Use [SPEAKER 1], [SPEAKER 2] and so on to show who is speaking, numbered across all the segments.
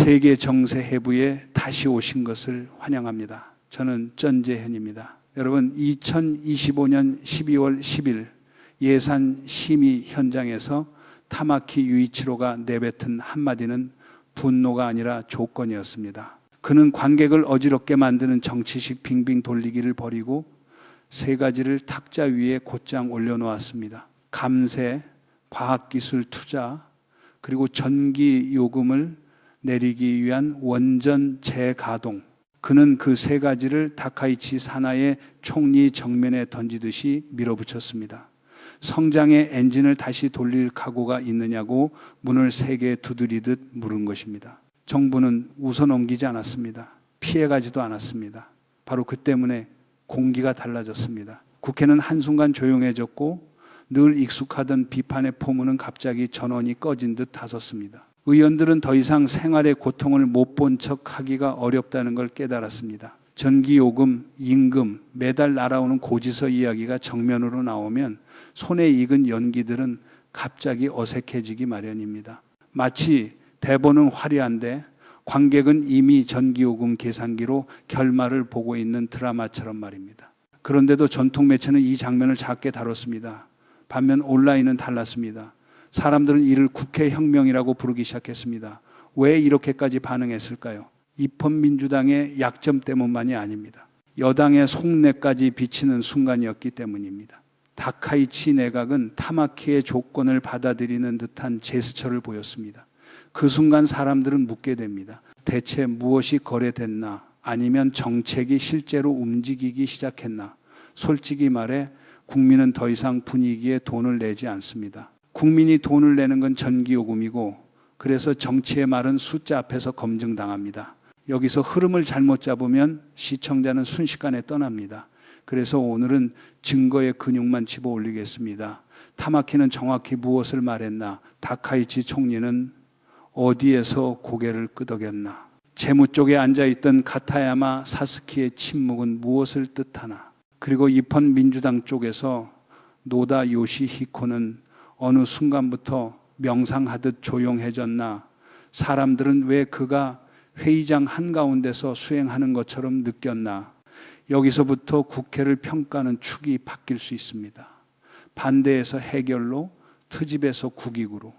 [SPEAKER 1] 세계 정세 해부에 다시 오신 것을 환영합니다. 저는 전재현입니다. 여러분, 2025년 12월 10일 예산 심의 현장에서 타마키 유이치로가 내뱉은 한마디는 분노가 아니라 조건이었습니다. 그는 관객을 어지럽게 만드는 정치식 빙빙 돌리기를 버리고 세 가지를 탁자 위에 곧장 올려놓았습니다. 감세, 과학기술 투자, 그리고 전기 요금을 내리기 위한 원전 재가동. 그는 그 세 가지를 다카이치 사나의 총리 정면에 던지듯이 밀어붙였습니다. 성장의 엔진을 다시 돌릴 각오가 있느냐고 문을 세게 두드리듯 물은 것입니다. 정부는 웃어넘기지 않았습니다. 피해가지도 않았습니다. 바로 그 때문에 공기가 달라졌습니다. 국회는 한순간 조용해졌고 늘 익숙하던 비판의 포문은 갑자기 전원이 꺼진 듯 다섰습니다. 의원들은 더 이상 생활의 고통을 못 본 척 하기가 어렵다는 걸 깨달았습니다. 전기요금, 임금, 매달 날아오는 고지서 이야기가 정면으로 나오면 손에 익은 연기들은 갑자기 어색해지기 마련입니다. 마치 대본은 화려한데 관객은 이미 전기요금 계산기로 결말을 보고 있는 드라마처럼 말입니다. 그런데도 전통 매체는 이 장면을 작게 다뤘습니다. 반면 온라인은 달랐습니다. 사람들은 이를 국회혁명이라고 부르기 시작했습니다. 왜 이렇게까지 반응했을까요? 입헌민주당의 약점 때문만이 아닙니다. 여당의 속내까지 비치는 순간이었기 때문입니다. 다카이치 내각은 타마키의 조건을 받아들이는 듯한 제스처를 보였습니다. 그 순간 사람들은 묻게 됩니다. 대체 무엇이 거래됐나? 아니면 정책이 실제로 움직이기 시작했나? 솔직히 말해 국민은 더 이상 분위기에 돈을 내지 않습니다. 국민이 돈을 내는 건 전기요금이고, 그래서 정치의 말은 숫자 앞에서 검증당합니다. 여기서 흐름을 잘못 잡으면 시청자는 순식간에 떠납니다. 그래서 오늘은 증거의 근육만 집어 올리겠습니다. 타마키는 정확히 무엇을 말했나? 다카이치 총리는 어디에서 고개를 끄덕였나? 재무 쪽에 앉아있던 가타야마 사스키의 침묵은 무엇을 뜻하나? 그리고 입헌 민주당 쪽에서 노다 요시히코는 어느 순간부터 명상하듯 조용해졌나? 사람들은 왜 그가 회의장 한가운데서 수행하는 것처럼 느꼈나? 여기서부터 국회를 평가하는 축이 바뀔 수 있습니다. 반대에서 해결로, 트집에서 국익으로.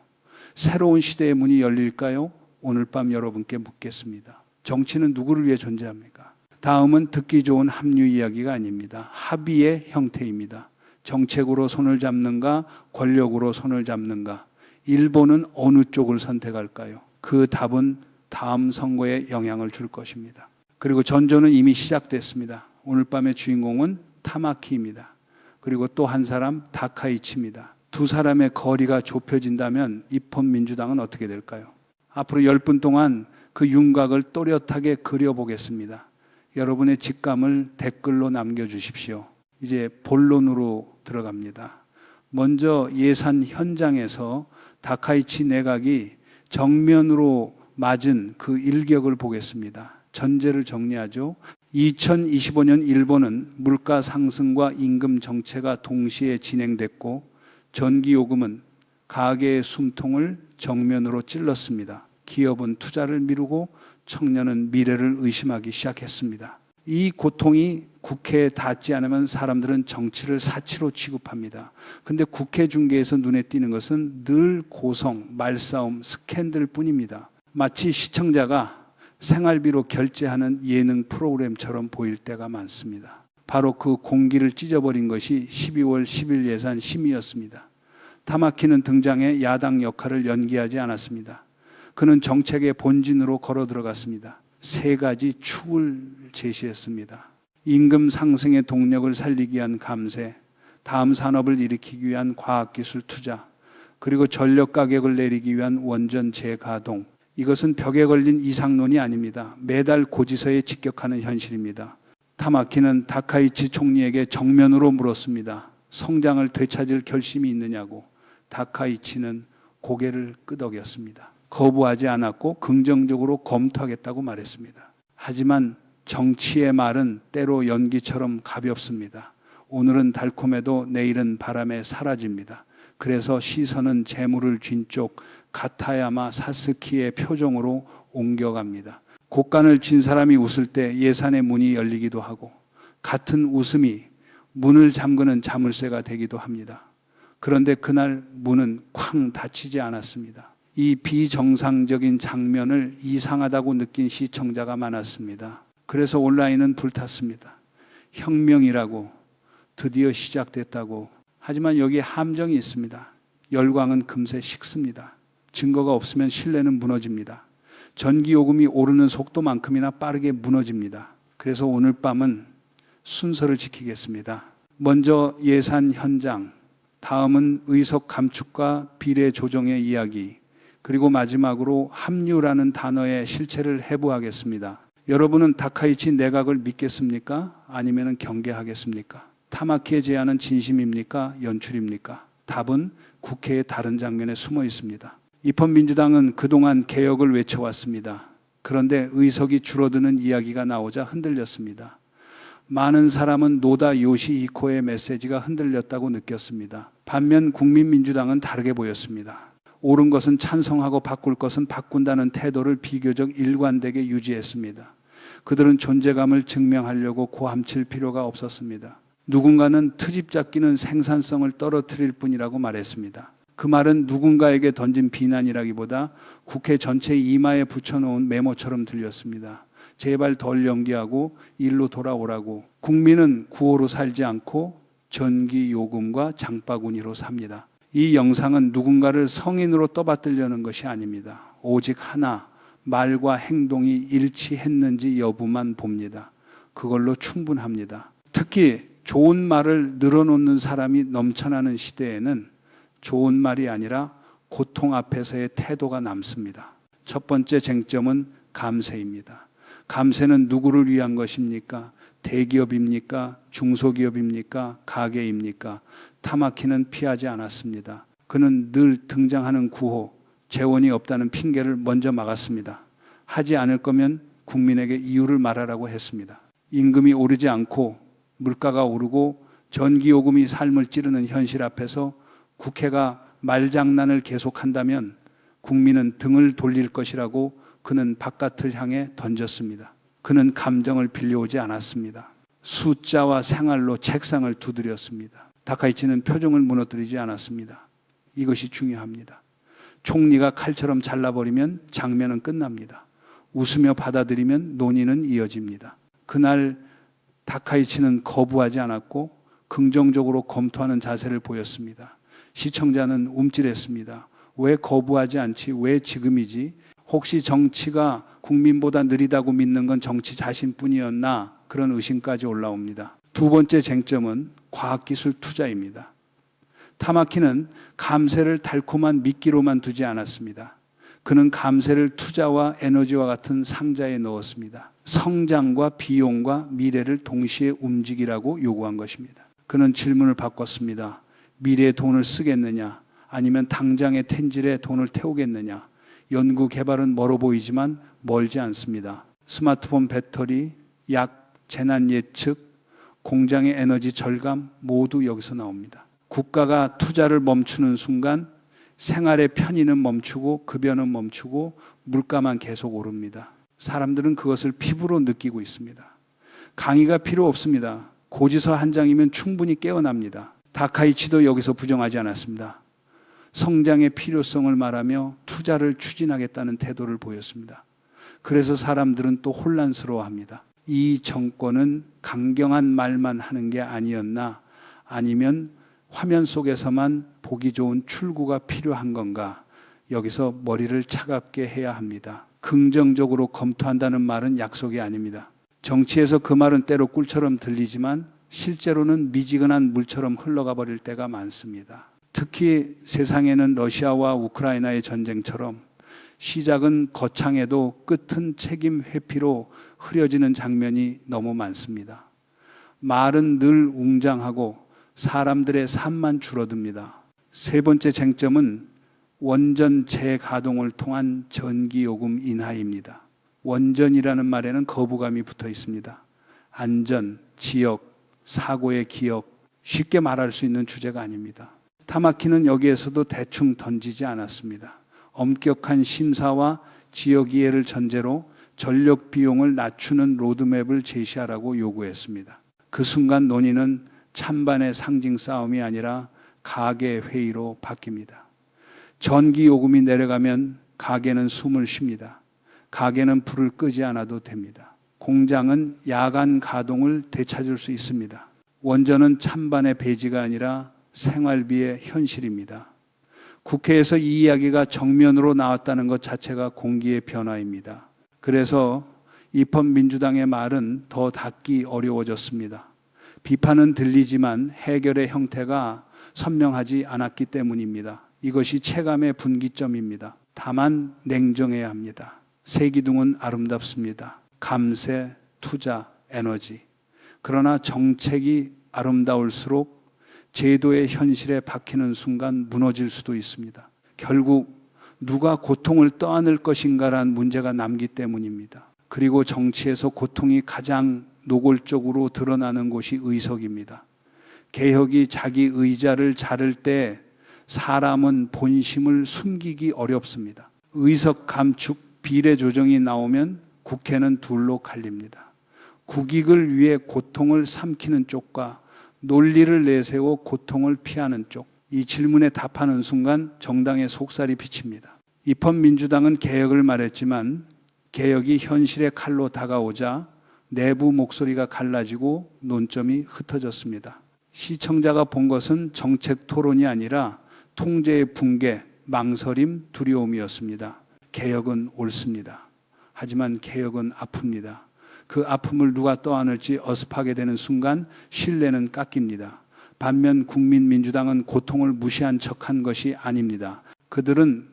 [SPEAKER 1] 새로운 시대의 문이 열릴까요? 오늘 밤 여러분께 묻겠습니다. 정치는 누구를 위해 존재합니까? 다음은 듣기 좋은 합류 이야기가 아닙니다. 합의의 형태입니다. 정책으로 손을 잡는가, 권력으로 손을 잡는가. 일본은 어느 쪽을 선택할까요? 그 답은 다음 선거에 영향을 줄 것입니다. 그리고 전조는 이미 시작됐습니다. 오늘 밤의 주인공은 타마키입니다. 그리고 또 한 사람 다카이치입니다. 두 사람의 거리가 좁혀진다면 입헌민주당은 어떻게 될까요? 앞으로 10분 동안 그 윤곽을 또렷하게 그려보겠습니다. 여러분의 직감을 댓글로 남겨주십시오. 이제 본론으로 들어갑니다. 먼저 예산 현장에서 다카이치 내각이 정면으로 맞은 그 일격을 보겠습니다. 전제를 정리하죠. 2025년 일본은 물가 상승과 임금 정체가 동시에 진행됐고 전기요금은 가계의 숨통을 정면으로 찔렀습니다. 기업은 투자를 미루고 청년은 미래를 의심하기 시작했습니다. 이 고통이 국회에 닿지 않으면 사람들은 정치를 사치로 취급합니다. 그런데 국회 중계에서 눈에 띄는 것은 늘 고성, 말싸움, 스캔들 뿐입니다. 마치 시청자가 생활비로 결제하는 예능 프로그램처럼 보일 때가 많습니다. 바로 그 공기를 찢어버린 것이 12월 10일 예산 심의였습니다. 타마키는 등장해 야당 역할을 연기하지 않았습니다. 그는 정책의 본진으로 걸어 들어갔습니다. 세 가지 축을 제시했습니다. 임금 상승의 동력을 살리기 위한 감세, 다음 산업을 일으키기 위한 과학기술 투자, 그리고 전력 가격을 내리기 위한 원전 재가동. 이것은 벽에 걸린 이상론이 아닙니다. 매달 고지서에 직격하는 현실입니다. 타마키는 다카이치 총리에게 정면으로 물었습니다. 성장을 되찾을 결심이 있느냐고. 다카이치는 고개를 끄덕였습니다. 거부하지 않았고 긍정적으로 검토하겠다고 말했습니다. 하지만 정치의 말은 때로 연기처럼 가볍습니다. 오늘은 달콤해도 내일은 바람에 사라집니다. 그래서 시선은 재물을 쥔 쪽 가타야마 사스키의 표정으로 옮겨갑니다. 곡간을 쥔 사람이 웃을 때 예산의 문이 열리기도 하고 같은 웃음이 문을 잠그는 자물쇠가 되기도 합니다. 그런데 그날 문은 쾅 닫히지 않았습니다. 이 비정상적인 장면을 이상하다고 느낀 시청자가 많았습니다. 그래서 온라인은 불탔습니다. 혁명이라고 드디어 시작됐다고. 하지만 여기에 함정이 있습니다. 열광은 금세 식습니다. 증거가 없으면 신뢰는 무너집니다. 전기요금이 오르는 속도만큼이나 빠르게 무너집니다. 그래서 오늘 밤은 순서를 지키겠습니다. 먼저 예산 현장, 다음은 의석 감축과 비례 조정의 이야기, 그리고 마지막으로 합류라는 단어의 실체를 해부하겠습니다. 여러분은 다카이치 내각을 믿겠습니까? 아니면 경계하겠습니까? 타마키의 제안은 진심입니까? 연출입니까? 답은 국회의 다른 장면에 숨어 있습니다. 입헌민주당은 그동안 개혁을 외쳐왔습니다. 그런데 의석이 줄어드는 이야기가 나오자 흔들렸습니다. 많은 사람은 노다 요시히코의 메시지가 흔들렸다고 느꼈습니다. 반면 국민민주당은 다르게 보였습니다. 옳은 것은 찬성하고 바꿀 것은 바꾼다는 태도를 비교적 일관되게 유지했습니다. 그들은 존재감을 증명하려고 고함칠 필요가 없었습니다. 누군가는 트집 잡기는 생산성을 떨어뜨릴 뿐이라고 말했습니다. 그 말은 누군가에게 던진 비난이라기보다 국회 전체 이마에 붙여놓은 메모처럼 들렸습니다. 제발 덜 연기하고 일로 돌아오라고. 국민은 구호로 살지 않고 전기요금과 장바구니로 삽니다. 이 영상은 누군가를 성인으로 떠받들려는 것이 아닙니다. 오직 하나, 말과 행동이 일치했는지 여부만 봅니다. 그걸로 충분합니다. 특히 좋은 말을 늘어놓는 사람이 넘쳐나는 시대에는 좋은 말이 아니라 고통 앞에서의 태도가 남습니다. 첫 번째 쟁점은 감세입니다. 감세는 누구를 위한 것입니까? 대기업입니까? 중소기업입니까? 가게입니까? 타마키는 피하지 않았습니다. 그는 늘 등장하는 구호, 재원이 없다는 핑계를 먼저 막았습니다. 하지 않을 거면 국민에게 이유를 말하라고 했습니다. 임금이 오르지 않고 물가가 오르고 전기요금이 삶을 찌르는 현실 앞에서 국회가 말장난을 계속한다면 국민은 등을 돌릴 것이라고 그는 바깥을 향해 던졌습니다. 그는 감정을 빌려오지 않았습니다. 숫자와 생활로 책상을 두드렸습니다. 다카이치는 표정을 무너뜨리지 않았습니다. 이것이 중요합니다. 총리가 칼처럼 잘라버리면 장면은 끝납니다. 웃으며 받아들이면 논의는 이어집니다. 그날 다카이치는 거부하지 않았고 긍정적으로 검토하는 자세를 보였습니다. 시청자는 움찔했습니다. 왜 거부하지 않지? 왜 지금이지? 혹시 정치가 국민보다 느리다고 믿는 건 정치 자신뿐이었나? 그런 의심까지 올라옵니다. 두 번째 쟁점은 과학기술 투자입니다. 타마키는 감세를 달콤한 미끼로만 두지 않았습니다. 그는 감세를 투자와 에너지와 같은 상자에 넣었습니다. 성장과 비용과 미래를 동시에 움직이라고 요구한 것입니다. 그는 질문을 바꿨습니다. 미래에 돈을 쓰겠느냐? 아니면 당장의 텐질에 돈을 태우겠느냐? 연구 개발은 멀어 보이지만 멀지 않습니다. 스마트폰 배터리, 약, 재난 예측, 공장의 에너지 절감 모두 여기서 나옵니다. 국가가 투자를 멈추는 순간 생활의 편의는 멈추고 급여는 멈추고 물가만 계속 오릅니다. 사람들은 그것을 피부로 느끼고 있습니다. 강의가 필요 없습니다. 고지서 한 장이면 충분히 깨어납니다. 다카이치도 여기서 부정하지 않았습니다. 성장의 필요성을 말하며 투자를 추진하겠다는 태도를 보였습니다. 그래서 사람들은 또 혼란스러워합니다. 이 정권은 강경한 말만 하는 게 아니었나? 아니면 화면 속에서만 보기 좋은 출구가 필요한 건가? 여기서 머리를 차갑게 해야 합니다. 긍정적으로 검토한다는 말은 약속이 아닙니다. 정치에서 그 말은 때로 꿀처럼 들리지만 실제로는 미지근한 물처럼 흘러가 버릴 때가 많습니다. 특히 세상에는 러시아와 우크라이나의 전쟁처럼 시작은 거창해도 끝은 책임 회피로 흐려지는 장면이 너무 많습니다. 말은 늘 웅장하고 사람들의 삶만 줄어듭니다. 세 번째 쟁점은 원전 재가동을 통한 전기요금 인하입니다. 원전이라는 말에는 거부감이 붙어 있습니다. 안전, 지역, 사고의 기억, 쉽게 말할 수 있는 주제가 아닙니다. 타마키는 여기에서도 대충 던지지 않았습니다. 엄격한 심사와 지역 이해를 전제로 전력 비용을 낮추는 로드맵을 제시하라고 요구했습니다. 그 순간 논의는 찬반의 상징 싸움이 아니라 가계 회의로 바뀝니다. 전기 요금이 내려가면 가게는 숨을 쉽니다. 가게는 불을 끄지 않아도 됩니다. 공장은 야간 가동을 되찾을 수 있습니다. 원전은 찬반의 배지가 아니라 생활비의 현실입니다. 국회에서 이 이야기가 정면으로 나왔다는 것 자체가 공기의 변화입니다. 그래서 입헌민주당의 말은 더 닫기 어려워졌습니다. 비판은 들리지만 해결의 형태가 선명하지 않았기 때문입니다. 이것이 체감의 분기점입니다. 다만 냉정해야 합니다. 세 기둥은 아름답습니다. 감세, 투자, 에너지. 그러나 정책이 아름다울수록 제도의 현실에 박히는 순간 무너질 수도 있습니다. 결국 누가 고통을 떠안을 것인가란 문제가 남기 때문입니다. 그리고 정치에서 고통이 가장 노골적으로 드러나는 곳이 의석입니다. 개혁이 자기 의자를 자를 때 사람은 본심을 숨기기 어렵습니다. 의석 감축, 비례 조정이 나오면 국회는 둘로 갈립니다. 국익을 위해 고통을 삼키는 쪽과 논리를 내세워 고통을 피하는 쪽. 이 질문에 답하는 순간 정당의 속살이 비칩니다. 입헌민주당은 개혁을 말했지만 개혁이 현실의 칼로 다가오자 내부 목소리가 갈라지고 논점이 흩어졌습니다. 시청자가 본 것은 정책 토론이 아니라 통제의 붕괴, 망설임, 두려움이었습니다. 개혁은 옳습니다. 하지만 개혁은 아픕니다. 그 아픔을 누가 떠안을지 어습하게 되는 순간 신뢰는 깎입니다. 반면 국민민주당은 고통을 무시한 척한 것이 아닙니다. 그들은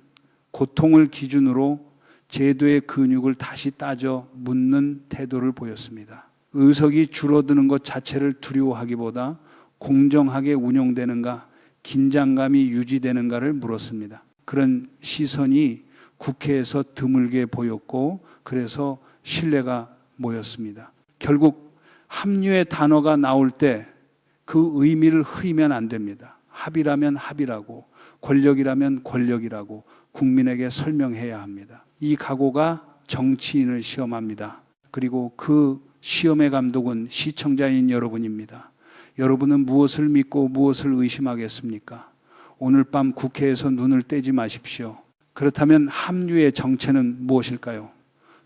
[SPEAKER 1] 고통을 기준으로 제도의 근육을 다시 따져 묻는 태도를 보였습니다. 의석이 줄어드는 것 자체를 두려워하기보다 공정하게 운용되는가, 긴장감이 유지되는가를 물었습니다. 그런 시선이 국회에서 드물게 보였고 그래서 신뢰가 모였습니다. 결국 합류의 단어가 나올 때 그 의미를 흐리면 안 됩니다. 합의라면 합의라고, 권력이라면 권력이라고 국민에게 설명해야 합니다. 이 각오가 정치인을 시험합니다. 그리고 그 시험의 감독은 시청자인 여러분입니다. 여러분은 무엇을 믿고 무엇을 의심하겠습니까? 오늘 밤 국회에서 눈을 떼지 마십시오. 그렇다면 합류의 정체는 무엇일까요?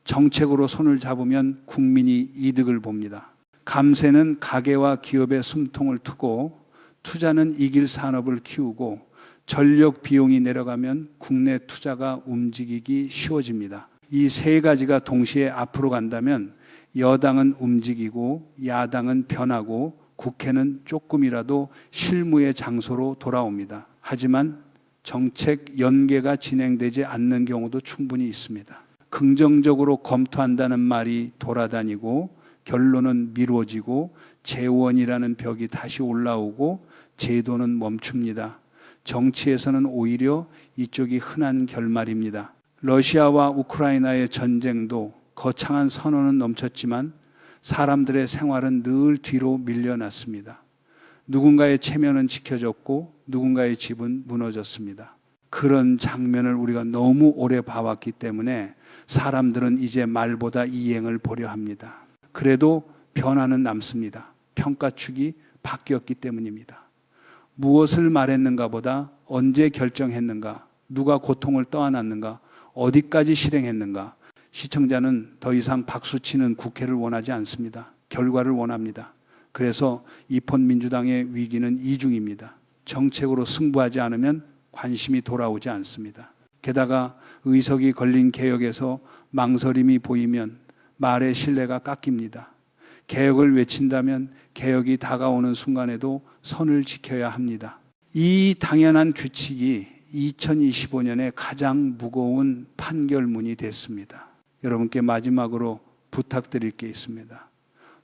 [SPEAKER 1] 정책으로 손을 잡으면 국민이 이득을 봅니다. 감세는 가계와 기업의 숨통을 트고 투자는 이길 산업을 키우고 전력 비용이 내려가면 국내 투자가 움직이기 쉬워집니다. 이 세 가지가 동시에 앞으로 간다면 여당은 움직이고 야당은 변하고 국회는 조금이라도 실무의 장소로 돌아옵니다. 하지만 정책 연계가 진행되지 않는 경우도 충분히 있습니다. 긍정적으로 검토한다는 말이 돌아다니고 결론은 미뤄지고 재원이라는 벽이 다시 올라오고 제도는 멈춥니다. 정치에서는 오히려 이쪽이 흔한 결말입니다. 러시아와 우크라이나의 전쟁도 거창한 선언은 넘쳤지만 사람들의 생활은 늘 뒤로 밀려났습니다. 누군가의 체면은 지켜졌고 누군가의 집은 무너졌습니다. 그런 장면을 우리가 너무 오래 봐왔기 때문에 사람들은 이제 말보다 이행을 보려 합니다. 그래도 변화는 남습니다. 평가축이 바뀌었기 때문입니다. 무엇을 말했는가 보다 언제 결정했는가, 누가 고통을 떠안았는가, 어디까지 실행했는가. 시청자는 더 이상 박수치는 국회를 원하지 않습니다. 결과를 원합니다. 그래서 입헌민주당의 위기는 이중입니다. 정책으로 승부하지 않으면 관심이 돌아오지 않습니다. 게다가 의석이 걸린 개혁에서 망설임이 보이면 말의 신뢰가 깎입니다. 개혁을 외친다면 개혁이 다가오는 순간에도 선을 지켜야 합니다. 이 당연한 규칙이 2025년에 가장 무거운 판결문이 됐습니다. 여러분께 마지막으로 부탁드릴 게 있습니다.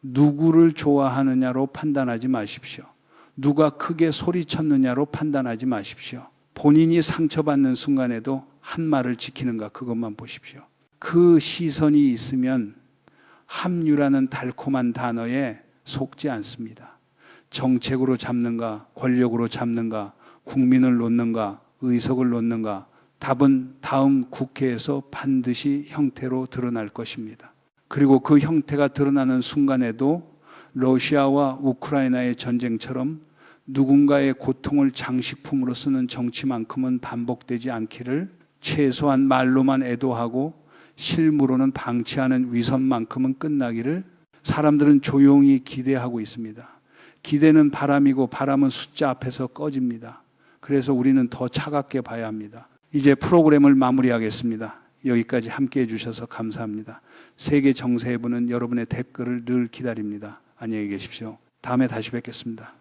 [SPEAKER 1] 누구를 좋아하느냐로 판단하지 마십시오. 누가 크게 소리쳤느냐로 판단하지 마십시오. 본인이 상처받는 순간에도 한 말을 지키는가, 그것만 보십시오. 그 시선이 있으면 합류라는 달콤한 단어에 속지 않습니다. 정책으로 잡는가, 권력으로 잡는가, 국민을 놓는가, 의석을 놓는가? 답은 다음 국회에서 반드시 형태로 드러날 것입니다. 그리고 그 형태가 드러나는 순간에도 러시아와 우크라이나의 전쟁처럼 누군가의 고통을 장식품으로 쓰는 정치만큼은 반복되지 않기를, 최소한 말로만 애도하고 실무로는 방치하는 위선만큼은 끝나기를 사람들은 조용히 기대하고 있습니다. 기대는 바람이고 바람은 숫자 앞에서 꺼집니다. 그래서 우리는 더 차갑게 봐야 합니다. 이제 프로그램을 마무리하겠습니다. 여기까지 함께해 주셔서 감사합니다. 세계 정세해부는 여러분의 댓글을 늘 기다립니다. 안녕히 계십시오. 다음에 다시 뵙겠습니다.